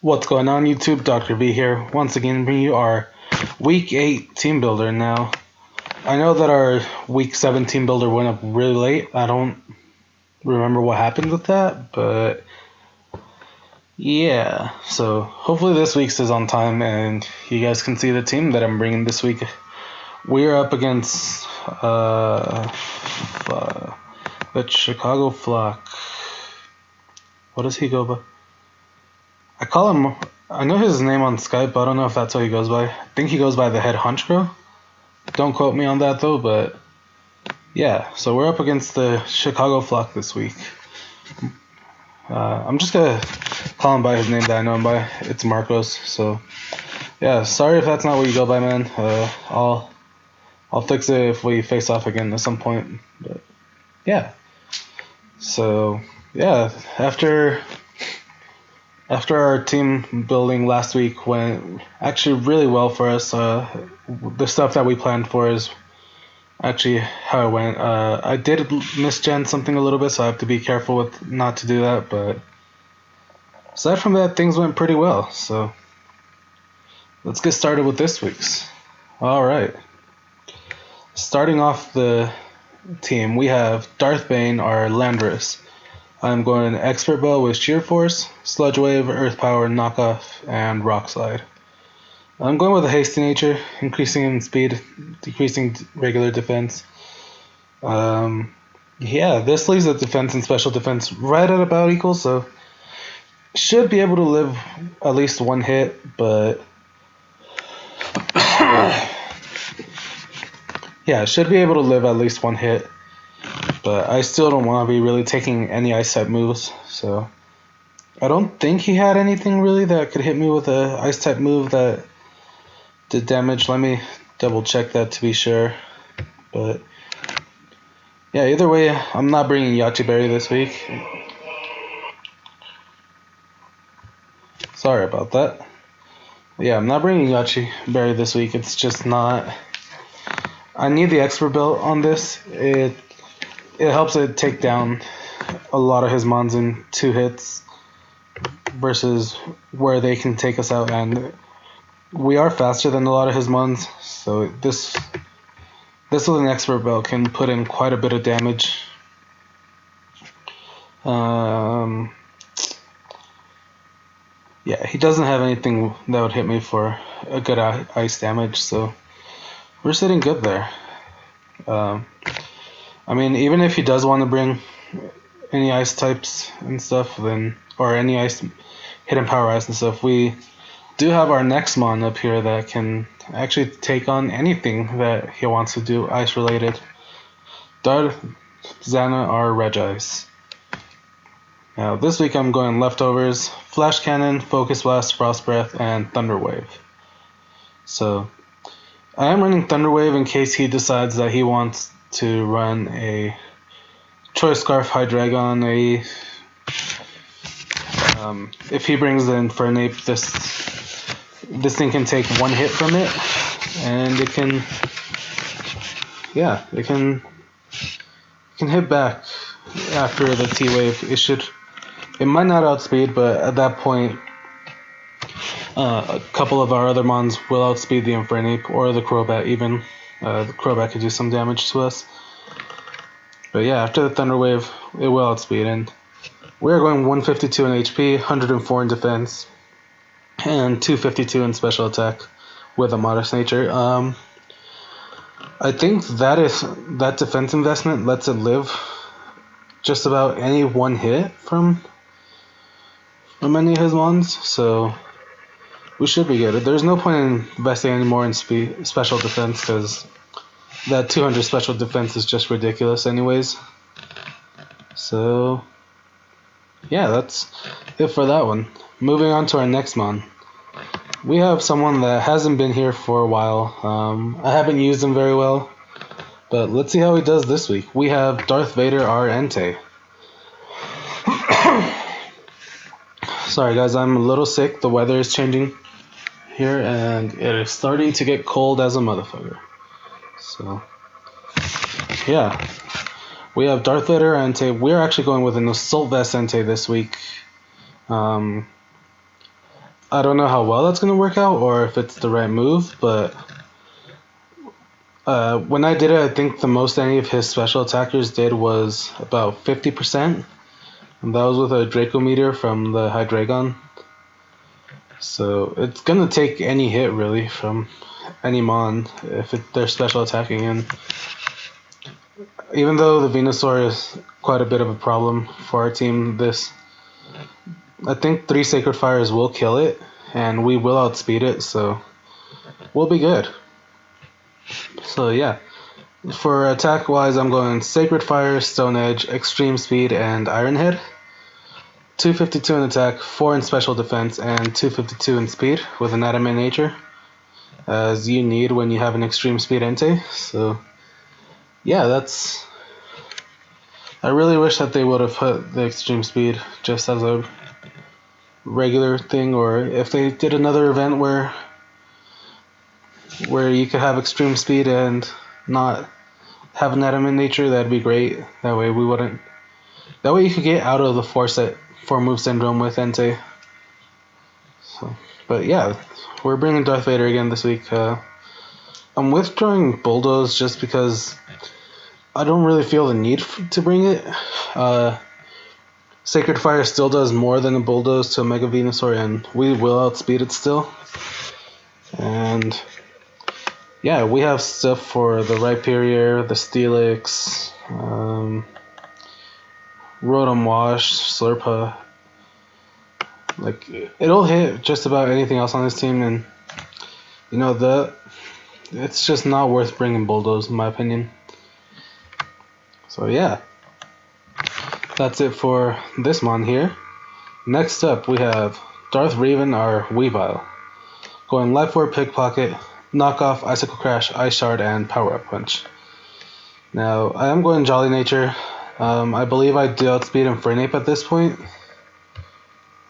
What's going on YouTube? Dr. V here. Once again, bringing you our Week 8 Team Builder. Now, I know that our Week 7 Team Builder went up really late. I don't remember what happened with that, but yeah. So, hopefully this week's is on time and you guys can see the team that I'm bringing this week. We're up against the Chicago Flock. What does he go by? I know his name on Skype, but I don't know if that's what he goes by. I think he goes by the Head Honchkrow. Don't quote me on that though, but yeah. So we're up against the Chicago Flock this week. I'm just gonna call him by his name that I know him by. It's Marcos. So yeah, sorry if that's not what you go by, man. I'll fix it if we face off again at some point. But yeah. So yeah, after our team building last week went actually really well for us. The stuff that we planned for is actually how it went. I did misgen something a little bit, so I have to be careful with not to do that. But aside from that, things went pretty well. So let's get started with this week's. All right. Starting off the team, we have Darth Bane, our Landorus. I'm going Expert Bow with Sheer Force, Sludge Wave, Earth Power, Knockoff, and Rock Slide. I'm going with a Hasty Nature, increasing in speed, decreasing regular defense. Yeah, this leaves the defense and special defense right at about equal, so should be able to live at least one hit, but yeah, should be able to live at least one hit. But I still don't want to be really taking any ice type moves, so I don't think he had anything really that could hit me with a ice type move that did damage. Let me double check that to be sure. But yeah, either way, I'm not bringing Yachi Berry this week. Sorry about that. Yeah, I'm not bringing Yachi Berry this week. It's just not. I need the expert belt on this. It helps it take down a lot of his mons in 2 hits versus where they can take us out, and we are faster than a lot of his mons, so this with an expert belt can put in quite a bit of damage. Yeah, he doesn't have anything that would hit me for a good ice damage, so we're sitting good there. I mean, even if he does want to bring any ice types and stuff, then, or any ice hidden power ice and stuff, we do have our next mon up here that can actually take on anything that he wants to do ice related. Darth Zana, our Regice. Now this week I'm going leftovers, Flash Cannon, Focus Blast, Frost Breath, and Thunder Wave. So I am running Thunder Wave in case he decides that he wants to run a Choice Scarf Hydreigon. If he brings the Infernape, this thing can take 1 hit from it, and it can hit back after the T-Wave. It might not outspeed, but at that point a couple of our other mons will outspeed the Infernape or the Crobat even. The Crobat could do some damage to us. But yeah, after the Thunder Wave, it will outspeed. And we are going 152 in HP, 104 in defense, and 252 in special attack with a Modest Nature. I think that defense investment lets it live just about any 1 hit from any of his mons, so we should be good. There's no point in investing anymore in special defense because that 200 special defense is just ridiculous anyways. So yeah, that's it for that one. Moving on to our next mon. We have someone that hasn't been here for a while. I haven't used him very well, but let's see how he does this week. We have Darth Vader, our Entei. Sorry guys, I'm a little sick. The weather is changing here and it is starting to get cold as a motherfucker. So yeah, we have Darth Vader Entei. We're actually going with an Assault Vest Entei this week. I don't know how well that's going to work out or if it's the right move, but when I did it, I think the most any of his special attackers did was about 50%, and that was with a Draco Meteor from the Hydreigon. So it's going to take any hit, really, from any Mon if they're special attacking, and even though the Venusaur is quite a bit of a problem for our team, I think 3 Sacred Fires will kill it, and we will outspeed it, so we'll be good. So yeah, for attack wise, I'm going Sacred Fire, Stone Edge, Extreme Speed, and Iron Head. 252 in attack, 4 in special defense, and 252 in speed with an Adamant Nature, as you need when you have an Extreme Speed Entei. So yeah, I really wish that they would have put the Extreme Speed just as a regular thing, or if they did another event where you could have Extreme Speed and not have an Adamant Nature, that'd be great. That way you could get out of the 4 move syndrome with Entei. So, but yeah, we're bringing Darth Vader again this week. I'm withdrawing Bulldoze just because I don't really feel the need to bring it. Sacred Fire still does more than a Bulldoze to a Mega Venusaur, and we will outspeed it still. And yeah, we have stuff for the Rhyperior, the Steelix, Rotom Wash, Slurpa. Like, it'll hit just about anything else on this team, and you know, it's just not worth bringing Bulldoze in my opinion. So yeah, that's it for this mon here. Next up we have Darth Raven, our Weavile, going Life Orb, Pickpocket, Knockoff, Icicle Crash, Ice Shard, and Power Up Punch. Now I am going Jolly Nature. I believe I do outspeed Infernape at this point.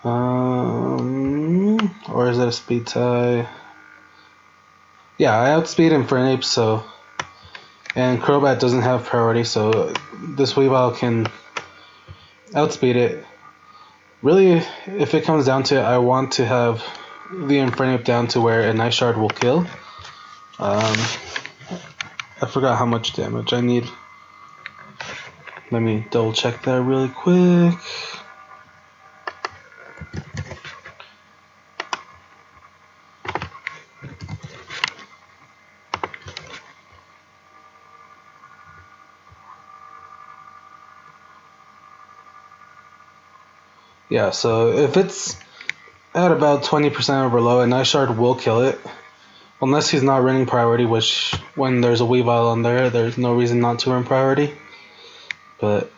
Or is it a speed tie? Yeah, I outspeed Infernape, so, and Crobat doesn't have priority, so this Weavile can outspeed it. Really, if it comes down to it, I want to have the Infernape down to where an Ice Shard will kill. I forgot how much damage I need. Let me double check that really quick. Yeah, so if it's at about 20% or below, an Ice Shard will kill it. Unless he's not running priority, which when there's a Weavile on there, there's no reason not to run priority. But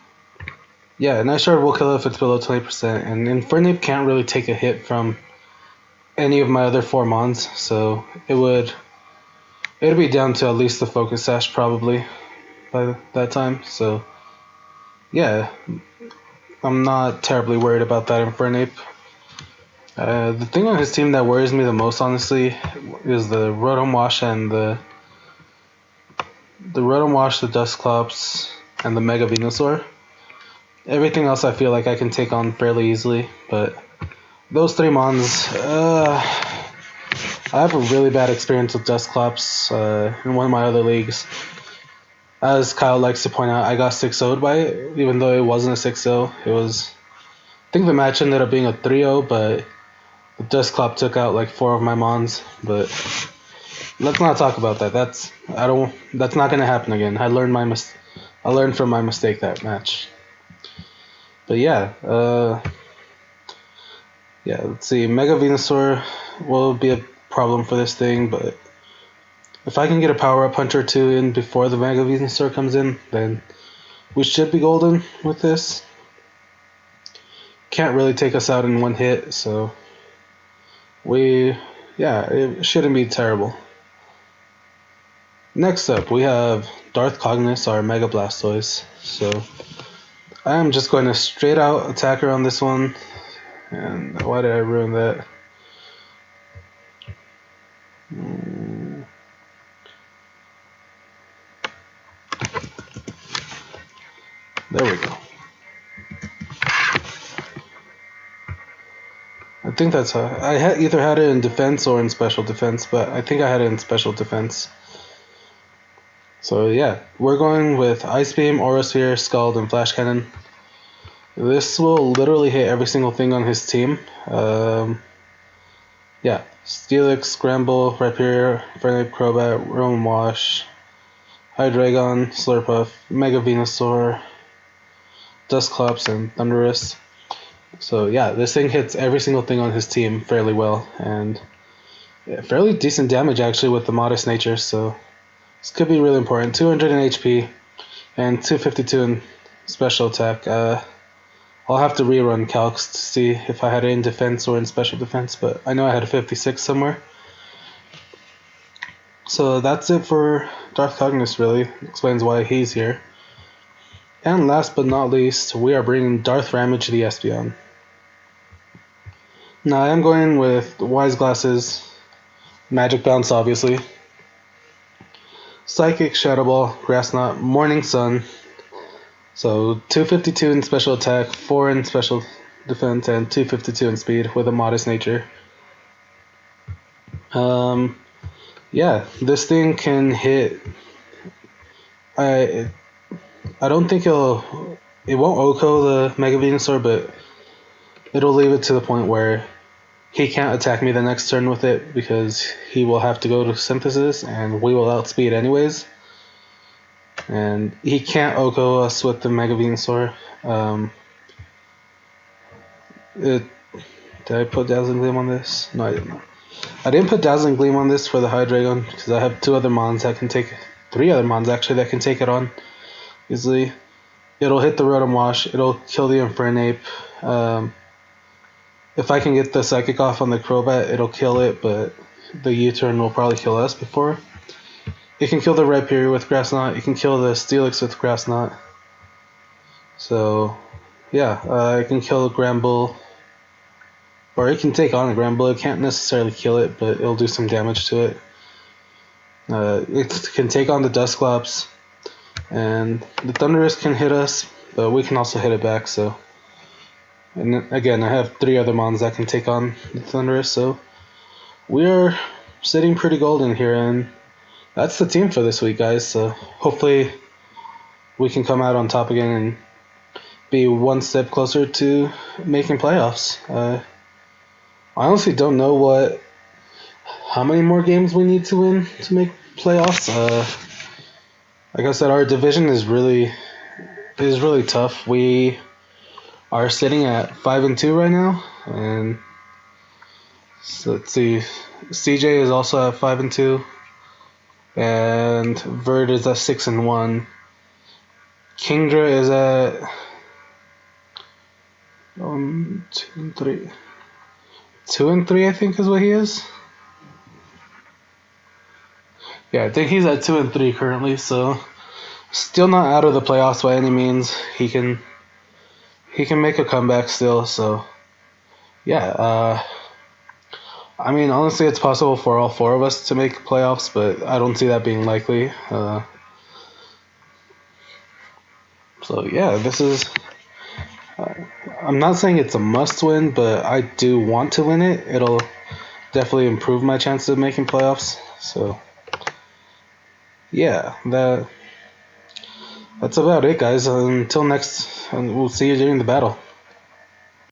yeah, an Ice Shard will kill it if it's below 20%. And Infernape can't really take a hit from any of my other 4 mons, so it'd be down to at least the Focus Sash probably by that time. So yeah, I'm not terribly worried about that Infernape. The thing on his team that worries me the most, honestly, is the Rotom Wash and the Rotom Wash, the Dusclops, and the Mega Venusaur. Everything else I feel like I can take on fairly easily, but those 3 mons, I have a really bad experience with Dusclops in one of my other leagues. As Kyle likes to point out, I got 6-0'd by it, even though it wasn't a 6-0. I think the match ended up being a 3-0, but the Dusclop took out like 4 of my mons. But let's not talk about that. That's not gonna happen again. I learned from my mistake that match. But yeah, let's see. Mega Venusaur will be a problem for this thing, but if I can get a Power Up Punch or 2 in before the Mega Venusaur comes in, then we should be golden with this. Can't really take us out in one hit, so it shouldn't be terrible. Next up, we have Darth Cognus, our Mega Blastoise. So I am just going to straight out attack her on this one. And why did I ruin that? There we go. think that's how I either had it in defense or in special defense, but I think I had it in special defense. So yeah, we're going with Ice Beam, Aura Sphere, Scald, and Flash Cannon. This will literally hit every single thing on his team. Yeah, Steelix, Scramble, Rapier, Fernape, Crobat, Roam Wash, Hydreigon, Slurpuff, Mega Venusaur, Dusclops, and Thundurus. So yeah, this thing hits every single thing on his team fairly well, and yeah, fairly decent damage actually with the Modest Nature, so this could be really important. 200 in HP and 252 in special attack. I'll have to rerun calcs to see if I had it in defense or in special defense, but I know I had a 56 somewhere. So that's it for Darth Cognus, really. Explains why he's here. And last but not least, we are bringing Darth Ramage the Espeon. Now I am going with Wise Glasses, Magic Bounce obviously, Psychic, Shadow Ball, Grass Knot, Morning Sun. So 252 in special attack, 4 in special defense, and 252 in speed with a Modest Nature. Yeah, this thing can hit. I don't think it won't OHKO the Mega Venusaur, but it'll leave it to the point where he can't attack me the next turn with it because he will have to go to Synthesis and we will outspeed anyways. And he can't OHKO us with the Mega Venusaur. Did I put Dazzling Gleam on this? No, I didn't. I didn't put Dazzling Gleam on this for the Hydreigon because I have 2 other Mons that can take... 3 other Mons actually that can take it on easily. It'll hit the Rotom Wash. It'll kill the Infernape. If I can get the Psychic off on the Crobat, it'll kill it, but the U-turn will probably kill us before. It can kill the Rapier with Grass Knot. It can kill the Steelix with Grass Knot. So, yeah, it can kill a Gramble. Or it can take on a Gramble. It can't necessarily kill it, but it'll do some damage to it. It can take on the Dusclops. And the Thundurus can hit us, but we can also hit it back, so... And again, I have 3 other Mons that can take on the Thundurus, so... We are sitting pretty golden here, and... That's the team for this week, guys, so hopefully we can come out on top again and be one step closer to making playoffs. I honestly don't know how many more games we need to win to make playoffs. Like I said, our division is really tough. We are sitting at 5-2 right now, and so let's see. CJ is also at 5-2. And Verd is at 6-1. Kingdra is at 2-3, I think is what he is. Yeah, I think he's at 2-3 currently. So still not out of the playoffs by any means. He can make a comeback still. So yeah. I mean, honestly, it's possible for all 4 of us to make playoffs, but I don't see that being likely. So, yeah, this is... I'm not saying it's a must-win, but I do want to win it. It'll definitely improve my chances of making playoffs. So, yeah, that's about it, guys. Until next, and we'll see you during the battle.